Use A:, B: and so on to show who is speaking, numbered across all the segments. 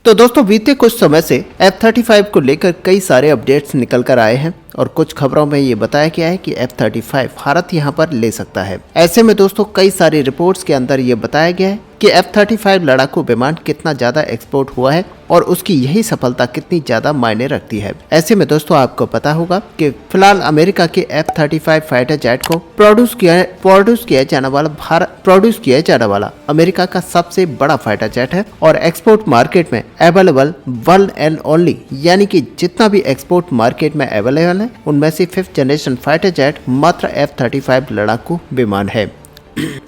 A: तो दोस्तों बीते कुछ समय से F-35 को लेकर कई सारे अपडेट्स निकल कर आए हैं और कुछ खबरों में ये बताया गया है कि F-35 भारत यहां पर ले सकता है। ऐसे में दोस्तों कई सारी रिपोर्ट्स के अंदर ये बताया गया है कि F-35 लड़ाकू विमान कितना ज्यादा एक्सपोर्ट हुआ है और उसकी यही सफलता कितनी ज्यादा मायने रखती है। ऐसे में दोस्तों आपको पता होगा कि फिलहाल अमेरिका के F-35 फाइटर जेट को प्रोड्यूस किया जाने वाला अमेरिका का सबसे बड़ा फाइटर जेट है और एक्सपोर्ट मार्केट में अवेलेबल वन एंड ओनली, यानी कि जितना भी एक्सपोर्ट मार्केट में अवेलेबल है उनमें से 5th जनरेशन फाइटर जेट मात्र F-35 लड़ाकू विमान है।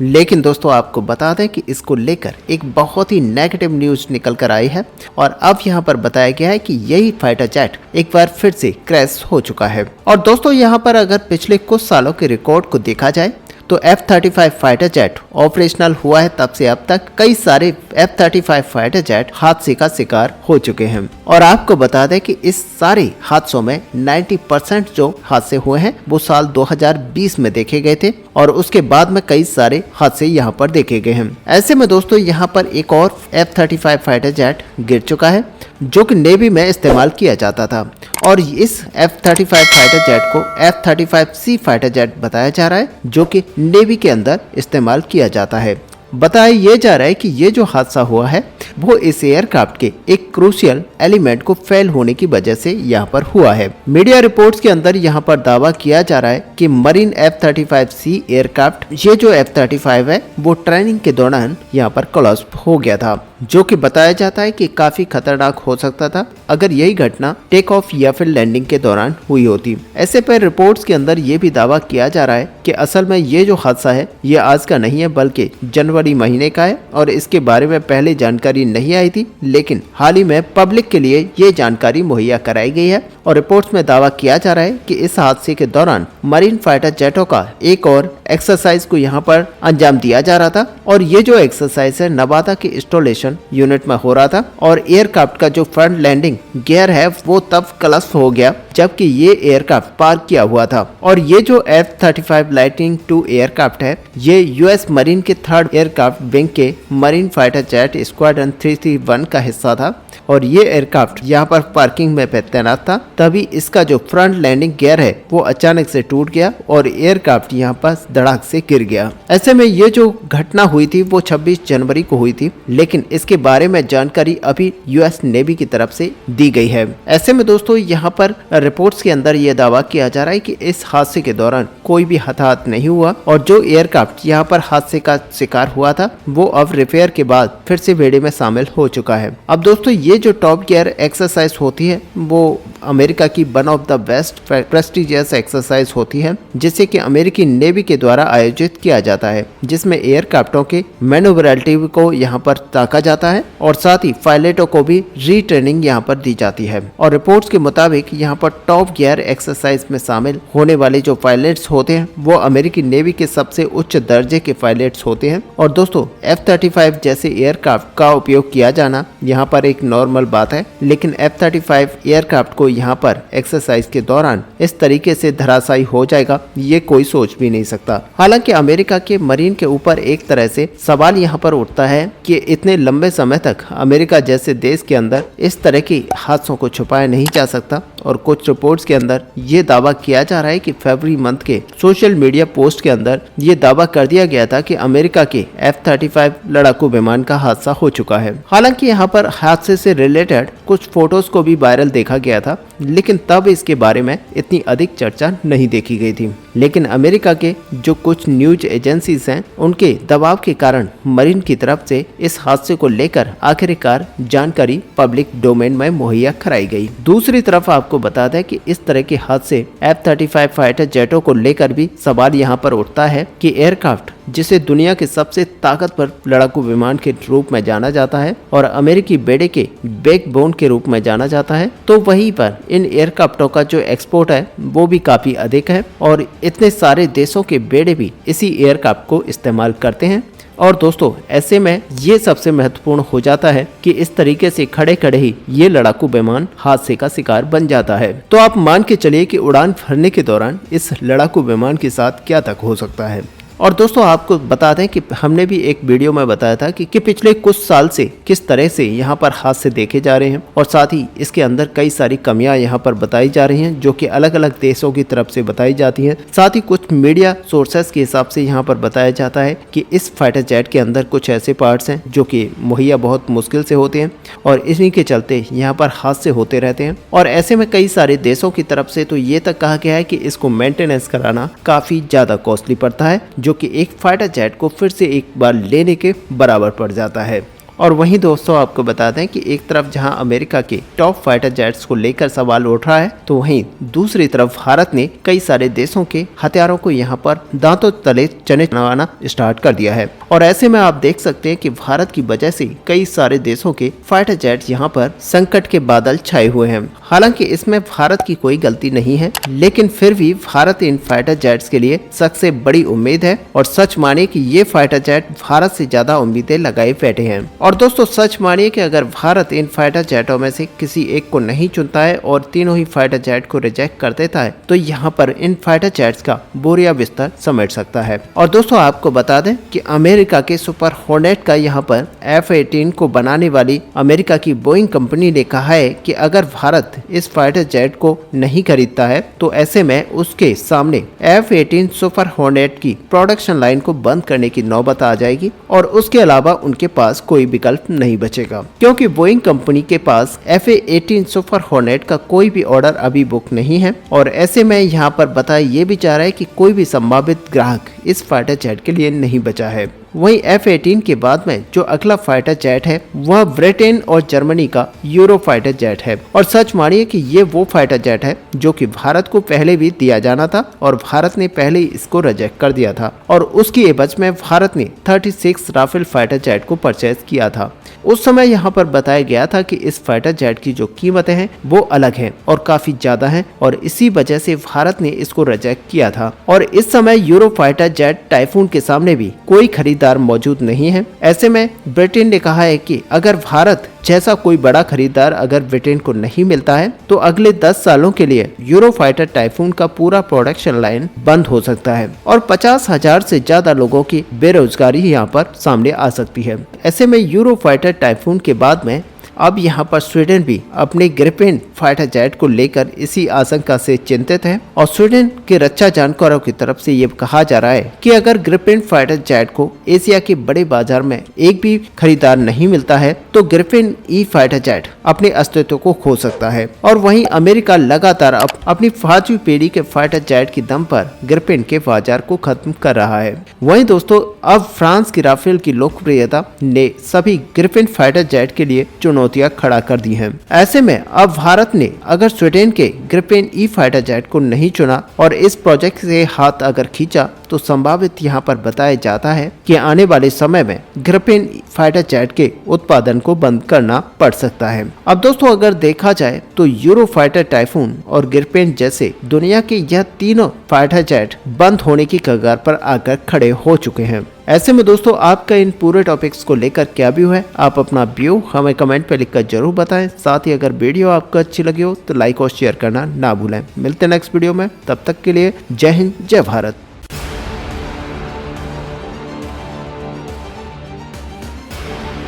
A: लेकिन दोस्तों आपको बता दें कि इसको लेकर एक बहुत ही नेगेटिव न्यूज निकल कर आई है और अब यहाँ पर बताया गया है कि यही फाइटर जेट एक बार फिर से क्रैश हो चुका है। और दोस्तों यहाँ पर अगर पिछले कुछ सालों के रिकॉर्ड को देखा जाए तो F-35 फाइटर जेट ऑपरेशनल हुआ है तब से अब तक कई सारे F-35 फाइटर जेट हादसे का शिकार हो चुके हैं। और आपको बता दें कि इस सारे हादसों में 90% जो हादसे हुए हैं वो साल 2020 में देखे गए थे और उसके बाद में कई सारे हादसे यहाँ पर देखे गए हैं। ऐसे में दोस्तों यहाँ पर एक और F-35 फाइटर जेट गिर चुका है जो कि नेवी में इस्तेमाल किया जाता था और इस F-35 फाइटर जेट को F-35C फाइटर जेट बताया जा रहा है जो कि नेवी के अंदर इस्तेमाल किया जाता है। बताया ये जा रहा है कि ये जो हादसा हुआ है वो इस एयरक्राफ्ट के एक क्रूशियल एलिमेंट को फेल होने की वजह से यहाँ पर हुआ है। मीडिया रिपोर्ट्स के अंदर यहाँ पर दावा किया जा रहा है कि मरीन F-35C एयरक्राफ्ट, ये जो F-35 है वो ट्रेनिंग के दौरान यहाँ पर कोलैप्स हो गया था, जो कि बताया जाता है कि काफी खतरनाक हो सकता था अगर यही घटना टेक ऑफ या फिर लैंडिंग के दौरान हुई होती। ऐसे पर रिपोर्ट्स के अंदर ये भी दावा किया जा रहा है कि असल में ये जो हादसा है ये आज का नहीं है बल्कि जनवरी महीने का है और इसके बारे में पहले जानकारी नहीं आई थी, लेकिन हाल ही में पब्लिक के लिए ये जानकारी मुहैया कराई गई है। और रिपोर्ट्स में दावा किया जा रहा है कि इस हादसे के दौरान मरीन फाइटर जेटों का एक और एक्सरसाइज को यहाँ पर अंजाम दिया जा रहा था और ये जो एक्सरसाइज है नवादा के इंस्टॉलेशन यूनिट में हो रहा था और एयरक्राफ्ट का जो फ्रंट लैंडिंग गियर है वो तब कोलैप्स हो गया जबकि ये एयरक्राफ्ट पार्क किया हुआ था। और ये जो F-35 लाइटनिंग 2 एयरक्राफ्ट है ये यूएस मरीन के 3rd एयरक्राफ्ट विंग के मरीन फाइटर जेट स्क्वाड्रन 331 का हिस्सा था और ये एयरक्राफ्ट यहाँ पर पार्किंग में तैनात था, तभी इसका जो फ्रंट लैंडिंग गियर है वो अचानक से टूट गया और एयरक्राफ्ट यहाँ पर धड़ाक से गिर गया। ऐसे में ये जो घटना हुई थी वो 26 जनवरी को हुई थी, लेकिन इसके बारे में जानकारी अभी यूएस नेवी की तरफ से दी गई है। ऐसे में दोस्तों यहाँ पर रिपोर्ट्स के अंदर यह दावा किया जा रहा है कि इस हादसे के दौरान कोई भी हताहत नहीं हुआ और जो एयरक्राफ्ट यहाँ पर हादसे का शिकार हुआ था वो अब रिपेयर के बाद फिर से बेड़े में शामिल हो चुका है। अब दोस्तों ये जो टॉप गियर एक्सरसाइज होती है वो अमेरिका की one of the best prestigious exercise होती है जिसे कि अमेरिकी नेवी के द्वारा आयोजित किया जाता है, जिसमें एयरक्राफ्टों के मैन्युवरबिलिटी को यहाँ पर ताका जाता है और साथ ही पायलटों को भी रीट्रेनिंग यहाँ पर दी जाती है। और रिपोर्ट्स के मुताबिक यहाँ पर टॉप गियर एक्सरसाइज में शामिल होने वाले जो पायलट्स होते हैं वो अमेरिकी नेवी के सबसे उच्च दर्जे के पायलट्स होते हैं। और दोस्तों F-35 जैसे एयरक्राफ्ट का उपयोग किया जाना यहाँ पर एक नॉर्मल बात है, लेकिन F-35 एयरक्राफ्ट को यहाँ पर एक्सरसाइज के दौरान इस तरीके से धराशायी हो जाएगा ये कोई सोच भी नहीं सकता। हालांकि अमेरिका के मरीन के ऊपर एक तरह से सवाल यहाँ पर उठता है कि इतने लंबे समय तक अमेरिका जैसे देश के अंदर इस तरह की हादसों को छुपाया नहीं जा सकता। और कुछ रिपोर्ट्स के अंदर ये दावा किया जा रहा है कि फरवरी मंथ के सोशल मीडिया पोस्ट के अंदर ये दावा कर दिया गया था कि अमेरिका के F-35 लड़ाकू विमान का हादसा हो चुका है। हालांकि यहाँ पर हादसे से रिलेटेड कुछ फोटोज को भी वायरल देखा गया था, लेकिन तब इसके बारे में इतनी अधिक चर्चा नहीं देखी गई थी। लेकिन अमेरिका के जो कुछ न्यूज एजेंसीज हैं उनके दबाव के कारण मरीन की तरफ से इस हादसे को लेकर आखिरकार जानकारी पब्लिक डोमेन में मुहैया कराई गई। दूसरी तरफ आपको बता दें कि इस तरह के हादसे F-35 फाइटर जेटों को लेकर भी सवाल यहाँ पर उठता है कि एयरक्राफ्ट जिसे दुनिया के सबसे ताकतवर लड़ाकू विमान के रूप में जाना जाता है और अमेरिकी बेड़े के बैकबोन के रूप में जाना जाता है, तो वहीं पर इन एयरक्राफ्टों का जो एक्सपोर्ट है वो भी काफी अधिक है और इतने सारे देशों के बेड़े भी इसी एयरक्राफ्ट को इस्तेमाल करते हैं। और दोस्तों ऐसे में ये सबसे महत्वपूर्ण हो जाता है कि इस तरीके से खड़े खड़े ही ये लड़ाकू विमान हादसे का शिकार बन जाता है। तो आप मान के चलिए कि उड़ान भरने के दौरान इस लड़ाकू विमान के साथ क्या तक हो सकता है। और दोस्तों आपको बता दें कि हमने भी एक वीडियो में बताया था कि पिछले कुछ साल से किस तरह से यहाँ पर हादसे देखे जा रहे हैं और साथ ही इसके अंदर कई सारी कमियां यहाँ पर बताई जा रही हैं जो कि अलग अलग देशों की तरफ से बताई जाती हैं। साथ ही कुछ मीडिया सोर्सेस के हिसाब से यहाँ पर बताया जाता है कि इस फाइटर जेट के अंदर कुछ ऐसे पार्ट्स हैं जो कि मुहैया बहुत मुश्किल से होते हैं और इन्हीं के चलते यहाँ पर हादसे होते रहते हैं। और ऐसे में कई सारे देशों की तरफ से तो ये तक कहा गया है कि इसको मेंटेनेंस कराना काफी ज्यादा कॉस्टली पड़ता है, जो कि एक फाइटर जेट को फिर से एक बार लेने के बराबर पड़ जाता है। और वहीं दोस्तों आपको बता दें कि एक तरफ जहां अमेरिका के टॉप फाइटर जेट्स को लेकर सवाल उठ रहा है, तो वहीं दूसरी तरफ भारत ने कई सारे देशों के हथियारों को यहां पर दांतों तले चने चढ़ाना स्टार्ट कर दिया है। और ऐसे में आप देख सकते हैं कि भारत की वजह से कई सारे देशों के फाइटर जेट्स यहां पर संकट के बादल छाए हुए हैं। हालांकि इसमें भारत की कोई गलती नहीं है, लेकिन फिर भी भारत इन फाइटर जेट्स के लिए सबसे बड़ी उम्मीद है और सच मानिए कि ये फाइटर जेट भारत से ज्यादा उम्मीदें लगाए बैठे हैं। और दोस्तों सच मानिए कि अगर भारत इन फाइटर जेटों में से किसी एक को नहीं चुनता है और तीनों ही फाइटर जेट को रिजेक्ट कर देता है, तो यहाँ पर इन फाइटर जेट्स का बोरिया बिस्तर समेट सकता है। और दोस्तों आपको बता दें कि अमेरिका के सुपर हॉर्नेट का यहाँ पर F-18 को बनाने वाली अमेरिका की बोइंग कंपनी ने कहा है कि अगर भारत इस फाइटर जेट को नहीं खरीदता है तो ऐसे में उसके सामने F-18 सुपर हॉर्नेट की प्रोडक्शन लाइन को बंद करने की नौबत आ जाएगी और उसके अलावा उनके पास कोई विकल्प नहीं बचेगा, क्योंकि बोइंग कंपनी के पास F-18 सुपर हॉर्नेट का कोई भी ऑर्डर अभी बुक नहीं है। और ऐसे में यहाँ पर बताया ये भी जा रहा है कि कोई भी संभावित ग्राहक इस फाइटर जेट के लिए नहीं बचा है। वहीं F-18 के बाद में जो अगला फाइटर जेट है वह ब्रिटेन और जर्मनी का यूरो फाइटर जेट है। और सच मानिए कि ये वो फाइटर जेट है जो कि भारत को पहले भी दिया जाना था और भारत ने पहले ही इसको रिजेक्ट कर दिया था और उसकी एवज में भारत ने 36 राफेल फाइटर जेट को परचेज किया था। उस समय यहाँ पर बताया गया था कि इस फाइटर जेट की जो कीमतें हैं वो अलग हैं और काफी ज्यादा हैं और इसी वजह से भारत ने इसको रिजेक्ट किया था। और इस समय यूरो फाइटर जेट टाइफून के सामने भी कोई खरीदार मौजूद नहीं है। ऐसे में ब्रिटेन ने कहा है कि अगर भारत जैसा कोई बड़ा खरीदार अगर ब्रिटेन को नहीं मिलता है तो अगले 10 सालों के लिए यूरो फाइटर टाइफून का पूरा प्रोडक्शन लाइन बंद हो सकता है और 50,000 से ज्यादा लोगों की बेरोजगारी यहाँ पर सामने आ सकती है। ऐसे में यूरो फाइटर टाइफून के बाद में अब यहाँ पर स्वीडन भी अपने ग्रिपेन फाइटर जेट को लेकर इसी आशंका से चिंतित है और स्वीडन के रक्षा जानकारों की तरफ से ये कहा जा रहा है कि अगर ग्रिपेन फाइटर जेट को एशिया के बड़े बाजार में एक भी खरीदार नहीं मिलता है तो ग्रिपेन ई फाइटर जेट अपने अस्तित्व को खो सकता है। और वहीं अमेरिका लगातार अपनी 5वीं पीढ़ी के फाइटर जेट की दम पर ग्रिपेन के बाजार को खत्म कर रहा है। वहीं दोस्तों अब फ्रांस की राफेल की लोकप्रियता ने सभी ग्रिपेन फाइटर जेट के लिए चुनौतियां खड़ा कर दी हैं। ऐसे में अब भारत ने अगर स्वीडन के ग्रिपेन ई फाइटर जेट को नहीं चुना और इस प्रोजेक्ट से हाथ अगर खींचा तो संभावित यहाँ पर बताया जाता है कि आने वाले समय में ग्रिपेन फाइटर जेट के उत्पादन को बंद करना पड़ सकता है। अब दोस्तों अगर देखा जाए तो यूरो फाइटर टाइफून और ग्रिपेन जैसे दुनिया के यह तीनों फाइटर जेट बंद होने की कगार पर आकर खड़े हो चुके हैं। ऐसे में दोस्तों आपका इन पूरे टॉपिक्स को लेकर क्या व्यू है, आप अपना व्यू हमें कमेंट पे लिखकर जरूर बताएं। साथ ही अगर वीडियो आपको अच्छी लगी हो तो लाइक और शेयर करना ना भूलें। मिलते हैं नेक्स्ट वीडियो में, तब तक के लिए जय हिंद जय भारत।